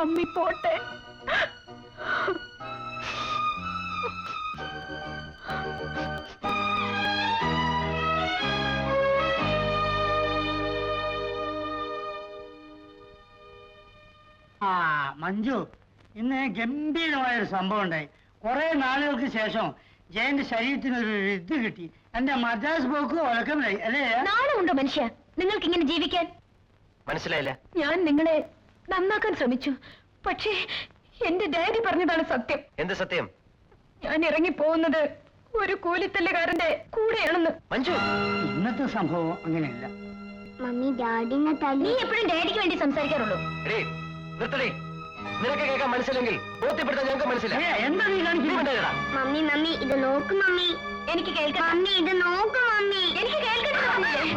Mummy പോട്ടെ. മഞ്ജു, ഇന്ന് ഗംഭീരമായൊരു സംഭവം ഉണ്ടായി. കുറെ നാളുകൾക്ക് ശേഷം ജയന്റെ ശരീരത്തിനൊരു ഇത് കിട്ടി. എന്റെ മദ്രാസ് പോക്ക് ഉറക്കമില്ലായി അല്ലേ? നാണമുണ്ടോ മനുഷ്യ നിങ്ങൾക്ക് ഇങ്ങനെ ജീവിക്കാൻ? മനസ്സിലായില്ല. ഞാൻ നിങ്ങളെ നന്നാക്കാൻ ശ്രമിച്ചു. പക്ഷേ എന്റെ ഡാഡി പറഞ്ഞതാണ് സത്യം. എന്ത് സത്യം? ഞാൻ ഇറങ്ങി പോകുന്നത് ഒരു കൂലിത്തല്ലുകാരന്റെ കൂടെയാണെന്ന്. മഞ്ജു, ഇന്നത്തെ സംഭവം അങ്ങനെയല്ല. മമ്മി ഡാഡിനെ തല്ലി. നീ എപ്പോഴും ഡാഡിക്ക് വേണ്ടി സംസാരിക്കാറുള്ളൂ. നിർത്തടി. നിനക്ക് കേൾക്കാൻ മനസ്സില്ലെങ്കിൽ ബോധ്യപ്പെടുത്താൻ ഞങ്ങൾക്ക് മനസ്സിലായി. എന്താ നീ കാണിക്കുന്നത്? മമ്മി മമ്മി ഇത് നോക്ക് മമ്മി. എനിക്ക് കേൾക്കണം. മമ്മി ഇത് നോക്ക് മമ്മി. എനിക്ക് കേൾക്കണം. ഡാഡി.